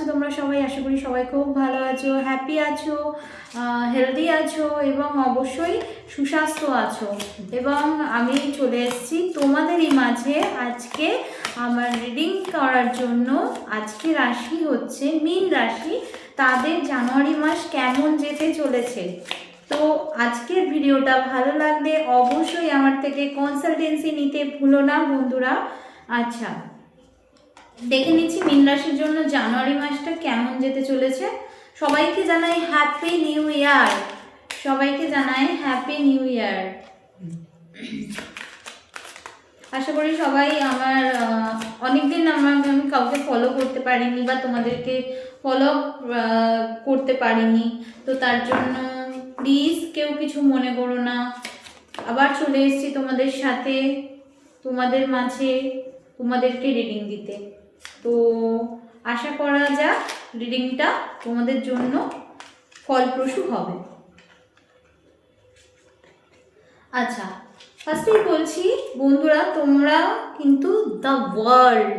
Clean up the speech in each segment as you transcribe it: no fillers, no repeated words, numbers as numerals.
আছো তোমরা সবাই? আশা করি সবাই খুব ভালো আছো, হ্যাপি আছো, হেলদি আছো এবং অবশ্যই সুস্বাস্থ্য আছো। এবং আমি চলে এসেছি তোমাদেরই মাঝে আজকে আমার রিডিং করার জন্য। আজকে রাশি হচ্ছে মীন রাশি, তাদের জানুয়ারি মাস কেমন যেতে চলেছে। তো আজকের ভিডিওটা ভালো লাগলে অবশ্যই আমার থেকে কনসালটেন্সি নিতে ভুলো না বন্ধুরা। আচ্ছা, দেখে নিচ্ছি মীন রাশির জন্য জানুয়ারি মাসটা কেমন যেতে চলেছে। সবাইকে জানাই হ্যাপি নিউ ইয়ার, সবাইকে জানাই হ্যাপি নিউ ইয়ার। আশা করি সবাই আমার অনেকদিন আমি কাউকে ফলো করতে পারিনি বা তোমাদেরকে ফলো করতে পারিনি, তো তার জন্য প্লিজ কেউ কিছু মনে করো না। আবার চলে এসেছি তোমাদের সাথে, তোমাদের মাঝে তোমাদেরকে রিডিং দিতে। তো আশা করা যাক রিডিংটা তোমাদের জন্য ফলপ্রসূ হবে। আচ্ছা, ফার্স্টেই বলছি বন্ধুরা, তোমরা কিন্তু দ্য ওয়ার্ল্ড,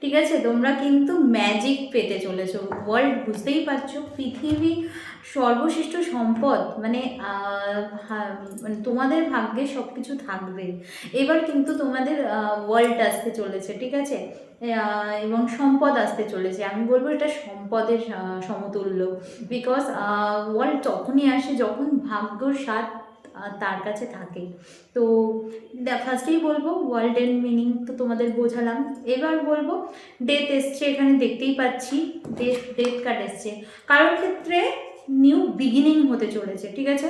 ঠিক আছে, তোমরা কিন্তু ম্যাজিক পেতে চলেছো। ওয়ার্ল্ড বুঝতেই পারছো, পৃথিবী সর্বশ্রেষ্ঠ সম্পদ, মানে তোমাদের ভাগ্যে সব কিছু থাকবে। এবার কিন্তু তোমাদের ওয়ার্ল্ড আসতে চলেছে, ঠিক আছে, এবং সম্পদ আসতে চলেছে। আমি বলবো এটা সম্পদের সমতুল্য। বিকজ ওয়ার্ল্ড তখনই আসে যখন ভাগ্যর সাথ তার কাছে থাকে। তো ফার্স্টেই বলবো ওয়ার্ল্ডের মিনিং তো তোমাদের বোঝালাম। এবার বলবো ডেথ এসছে, এখানে দেখতেই পাচ্ছি ডেথ কার্ড এসছে। কারোর ক্ষেত্রে নিউ বিগিনিং হতে চলেছে, ঠিক আছে,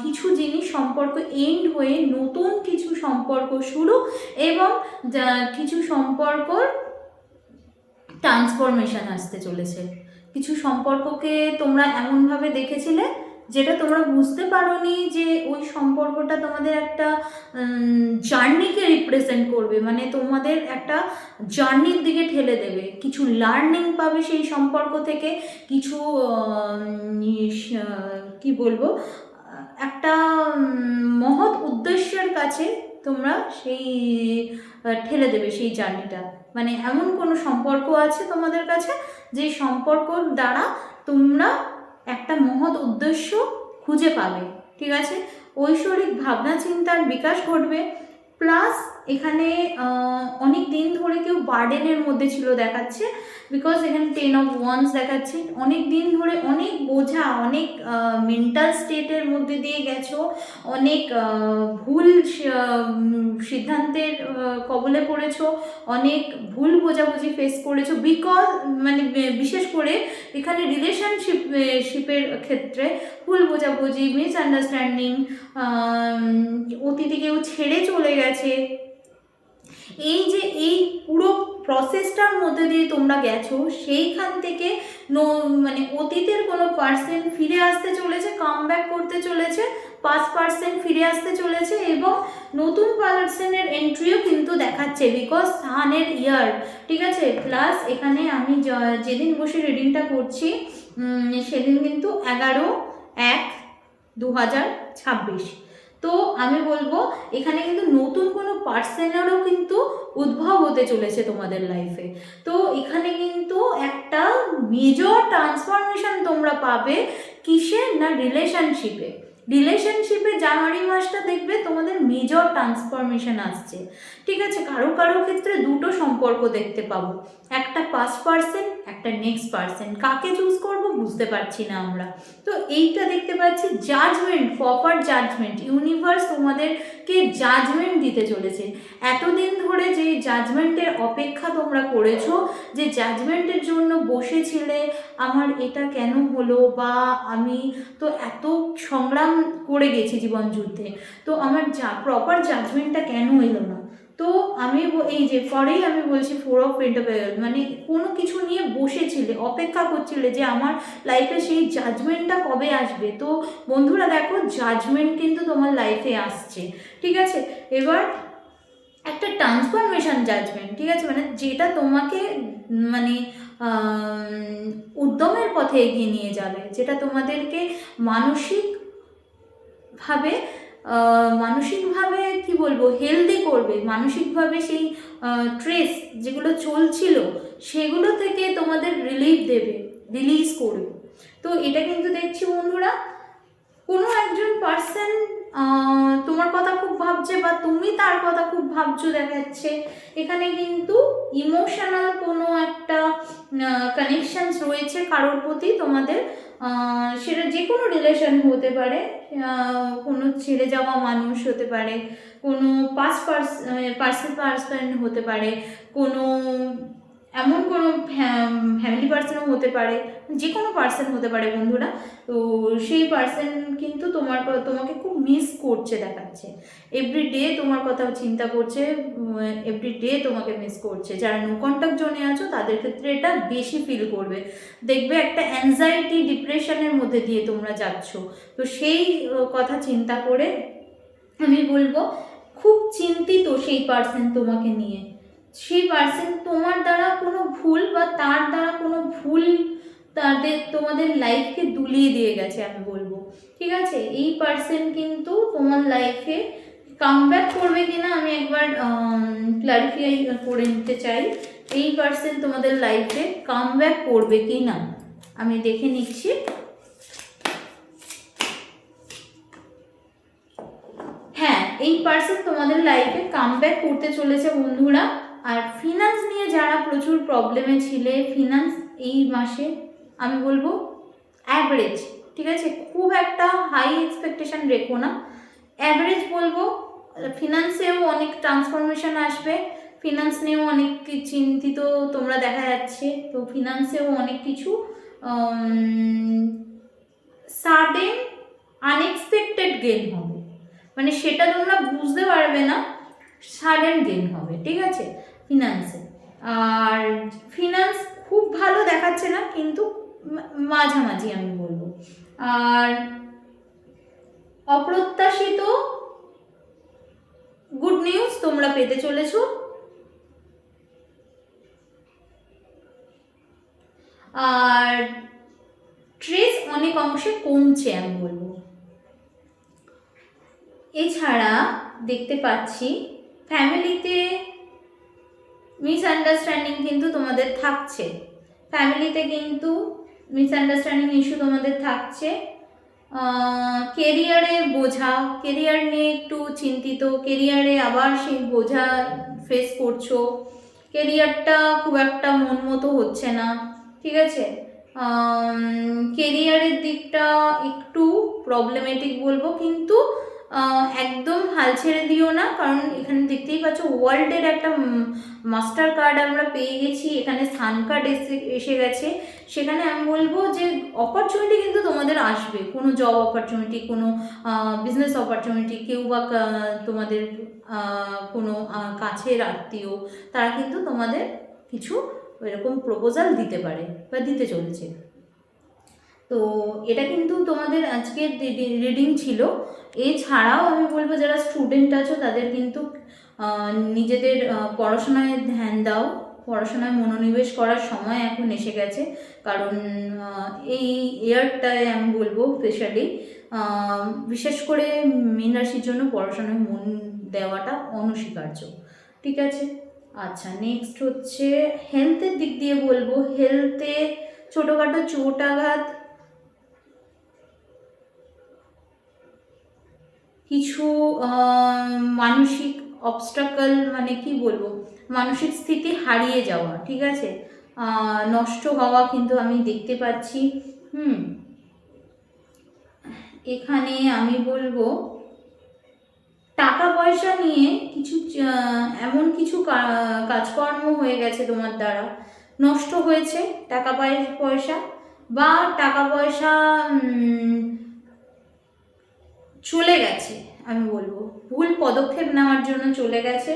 কিছু জিনিস সম্পর্ক এন্ড হয়ে নতুন কিছু সম্পর্ক শুরু, এবং কিছু সম্পর্কর ট্রান্সফরমেশন আসতে চলেছে। কিছু সম্পর্ককে তোমরা এমনভাবে দেখেছিলে যেটা তোমরা বুঝতে পারোনি যে ওই সম্পর্কটা তোমাদের একটা জার্নিকে রিপ্রেজেন্ট করবে, মানে তোমাদের একটা জার্নির দিকে ঠেলে দেবে। কিছু লার্নিং পাবে সেই সম্পর্ক থেকে, কিছু কি বলবো, একটা মহৎ উদ্দেশ্যের কাছে তোমরা সেই ঠেলে দেবে সেই জার্নিটা। মানে এমন কোনো সম্পর্ক আছে তোমাদের কাছে যে সম্পর্কর দ্বারা তোমরা একটা মহৎ উদ্দেশ্য খুঁজে পাবে, ঠিক আছে, ঐশ্বরিক ভাবনা চিন্তার বিকাশ ঘটবে। প্লাস এখানে অনেক দিন ধরে কেউ বার্ডেনের মধ্যে ছিল দেখাচ্ছে, বিকজ এখানে 10 of Wands দেখাচ্ছে। অনেক দিন ধরে অনেক বোঝা, অনেক মেন্টাল স্টেটের মধ্যে দিয়ে গেছো, অনেক ভুল সিদ্ধান্তের কবলে পড়েছো, অনেক ভুল বোঝাবুঝি ফেস করেছো। বিকজ মানে বিশেষ করে এখানে রিলেশনশিপের ক্ষেত্রে ভুল বোঝাবুঝি, মিসআন্ডারস্ট্যান্ডিং, অতীতে কেউ ছেড়ে চলে গেছে, এই যে এই পুরো প্রসেসটার মধ্যে দিয়ে তোমরা গেছো, সেইখান থেকে মানে অতীতের কোনো পার্সন ফিরে আসতে চলেছে, কাম ব্যাক করতে চলেছে, 5% ফিরে আসতে চলেছে, এবং নতুন পার্সনের এন্ট্রিও কিন্তু দেখাচ্ছে বিকজ সানের ইয়ার, ঠিক আছে। প্লাস এখানে আমি যেদিন বসে রিডিংটা করছি সেদিন কিন্তু 11/1/2026। তো আমি বলবো এখানে কিন্তু নতুন কোনো পার্সনেরও কিন্তু উদ্ভব হতে চলেছে তোমাদের লাইফে। তো এখানে কিন্তু একটা মেজর ট্রান্সফরমেশন তোমরা পাবে, কিসে না রিলেশনশিপে। জানুয়ারি মাসটা দেখবে তোমাদের মেজর ট্রান্সফরমেশন আসছে, ঠিক আছে। কারো ক্ষেত্রে দুটো সম্পর্ক দেখতে পাবো, একটা পাস্ট পার্সন, একটা নেক্সট পার্সন। কাকে চুজ করব বুঝতে পারছি না আমরা। তো এইটা দেখতে পাচ্ছি জাজমেন্ট, প্রপার জাজমেন্ট, ইউনিভার্স তোমাদেরকে জাজমেন্ট দিতে চলেছে। এতদিন ধরে যে জাজমেন্টের অপেক্ষা তোমরা করেছো, যে জাজমেন্টের জন্য বসেছিলে, আমার এটা কেন হলো, বা আমি তো এত সংগ্রাম করে গেছি জীবন যুদ্ধে, তো আমার প্রপার জাজমেন্টটা কেন এলো না। তো আমি এই যে পরেই আমি বলছি 4 of Pentacles, মানে কোনো কিছু নিয়ে বসেছিলে, অপেক্ষা করছিলে যে আমার লাইফে সেই জাজমেন্টটা কবে আসবে। তো বন্ধুরা দেখো, জাজমেন্ট কিন্তু তোমার লাইফে আসছে, ঠিক আছে। এবার একটা ট্রান্সফরমেশন জাজমেন্ট, ঠিক আছে, মানে যেটা তোমাকে মানে উদ্যমের পথে এগিয়ে নিয়ে যাবে, যেটা তোমাদেরকে মানসিকভাবে মানসিকভাবে কি বলবো হেলদি করবে, মানসিকভাবে সেই ট্রেস যেগুলো চলছিল সেগুলো থেকে তোমাদের রিলিফ দেবে, রিলিজ করবে। তো এটা কিন্তু দেখছি বন্ধুরা কোনো একজন পার্সন তোমার কথা খুব ভাবছে বা তুমি তার কথা খুব ভাবছো দেখা যাচ্ছে। এখানে কিন্তু ইমোশনাল কোনো একটা কানেকশনস রয়েছে কারোর প্রতি তোমাদের, সেটা যে কোনো রিলেশন হতে পারে, কোনো ছেড়ে যাওয়া মানুষ হতে পারে, কোনো পার্সন হতে পারে, কোনো এমন কোনো ফ্যামিলি পার্সনও হতে পারে, যে কোনো পার্সন হতে পারে বন্ধুরা। তো সেই পার্সন কিন্তু তোমাকে খুব মিস করছে দেখাচ্ছে, এভরিডে তোমার কথা চিন্তা করছে, এভরিডে তোমাকে মিস করছে। যারা নো কন্ট্যাক্ট জোনে আছো তাদের ক্ষেত্রে এটা বেশি ফিল করবে, দেখবে একটা অ্যাংজাইটি ডিপ্রেশনের মধ্যে দিয়ে তোমরা যাচ্ছ। তো সেই কথা চিন্তা করে আমি বলবো খুব চিন্তিত সেই পার্সন তোমাকে নিয়ে। সেই পার্সন তোমার দ্বারা কোনো ভুল বা তার দ্বারা কোনো ভুল তোমাদের লাইফকে দুলিয়ে দিয়ে গেছে আমি বলবো, ঠিক আছে। এই পার্সন কিন্তু তোমার লাইফে কামব্যাক করবে কিনা আমি একবার ক্লারিফাই করে নিতে চাই। এই পার্সন তোমাদের লাইফে কামব্যাক করবে কিনা আমি দেখে নিচ্ছি। হ্যাঁ, এই পার্সন তোমাদের লাইফে কামব্যাক করতে চলেছে বন্ধুরা। আর ফিনান্স নিয়ে যারা প্রচুর প্রবলেমে ছিলে, ফিনান্স এই মাসে আমি বলবো অ্যাভারেজ, ঠিক আছে, খুব একটা হাই এক্সপেকটেশন রেখো না, অ্যাভারেজ বলবো। ফিনান্সেও অনেক ট্রান্সফরমেশন আসবে, ফিনান্স নিয়েও অনেক চিন্তিত তোমরা দেখা যাচ্ছে। তো ফিনান্সেও অনেক কিছু সাডেন আনএক্সপেক্টেড গেইন হবে, মানে সেটা তোমরা বুঝতে পারবে না, সাডেন গেইন হবে, ঠিক আছে ফিনান্সে। আর ফিনান্স খুব ভালো দেখাচ্ছে না, কিন্তু মাঝামাঝি আমি বলবো। আর অপ্রত্যাশিত গুড নিউজ তোমরা পেতে চলেছো। আর স্ট্রেস অনেক অংশে কমছে আমি বলবো। এছাড়া দেখতে পাচ্ছি ফ্যামিলিতে মিসআন্ডারস্ট্যান্ডিং কিন্তু তোমাদের থাকছে, ফ্যামিলিতে কিন্তু মিসআন্ডারস্ট্যান্ডিং ইস্যু তোমাদের থাকছে। কেরিয়ারে বোঝা, কেরিয়ার নিয়ে একটু চিন্তিত, কেরিয়ারে আবার সেই বোঝা ফেস করছো, কেরিয়ারটা খুব একটা মন মতো হচ্ছে না, ঠিক আছে। কেরিয়ারের দিকটা একটু প্রবলেমেটিক বলবো, কিন্তু একদম হাল ছেড়ে দিও না, কারণ এখানে দেখতেই পাচ্ছ ওয়ার্ল্ডের একটা মাস্টার কার্ড আমরা পেয়ে গেছি, এখানে সান কার্ড এসে গেছে। সেখানে আমি বলবো যে অপরচুনিটি কিন্তু তোমাদের আসবে, কোনো জব অপরচুনিটি, কোনো বিজনেস অপরচুনিটি, কেউ বা তোমাদের কোনো কাছের আত্মীয় তারা কিন্তু তোমাদের কিছু এরকম প্রপোজাল দিতে পারে বা দিতে চলেছে। তো এটা কিন্তু তোমাদের আজকের রিডিং ছিল। এছাড়াও আমি বলবো যারা স্টুডেন্ট আছো তাদের কিন্তু নিজেদের পড়াশোনায় ধ্যান দাও, পড়াশোনায় মনোনিবেশ করার সময় এখন এসে গেছে, কারণ এই ইয়ারটায় আমি বলবো স্পেশালি বিশেষ করে মীন রাশির জন্য পড়াশোনায় মন দেওয়াটা অনস্বীকার্য, ঠিক আছে। আচ্ছা, নেক্সট হচ্ছে হেলথের দিক দিয়ে বলবো। হেলথে ছোটোখাটো চোট আঘাত, কিছু মানসিক অবস্ট্রাকল, মানে কি বলবো, মানসিক স্থিতি হারিয়ে যাওয়া, ঠিক আছে, নষ্ট হওয়া কিন্তু আমি দেখতে পাচ্ছি। এখানে আমি বলবো টাকা পয়সা নিয়ে কিছু এমন কিছু কাজকর্ম হয়ে গেছে তোমার দ্বারা, নষ্ট হয়েছে টাকা পয়সা, বা টাকা পয়সা চলে গেছে আমি বলবো, ভুল পদক্ষেপ নেওয়ার জন্য চলে গেছে,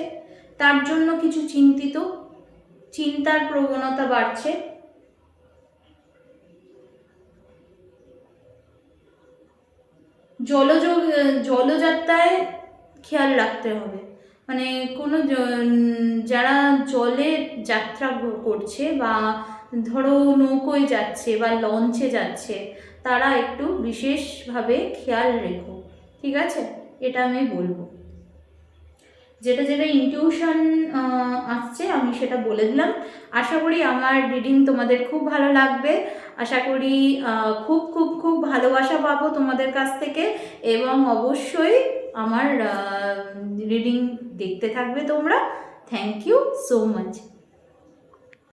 তার জন্য কিছু চিন্তার প্রবণতা বাড়ছে। জলযাত্রায় খেয়াল রাখতে হবে, মানে কোনো যারা জলে যাত্রা করছে বা ধরো নৌকোয় যাচ্ছে বা লঞ্চে যাচ্ছে, তারা একটু বিশেষভাবে খেয়াল রেখো, ঠিক আছে। এটা আমি বলবো। যেটা যেটা ইনটিউশন আসছে আমি সেটা বলে দিলাম। আশা করি আমার রিডিং তোমাদের খুব ভালো লাগবে, আশা করি খুব খুব খুব ভালোবাসা পাবো তোমাদের কাছ থেকে, এবং অবশ্যই আমার রিডিং দেখতে থাকবে তোমরা। Thank you so much.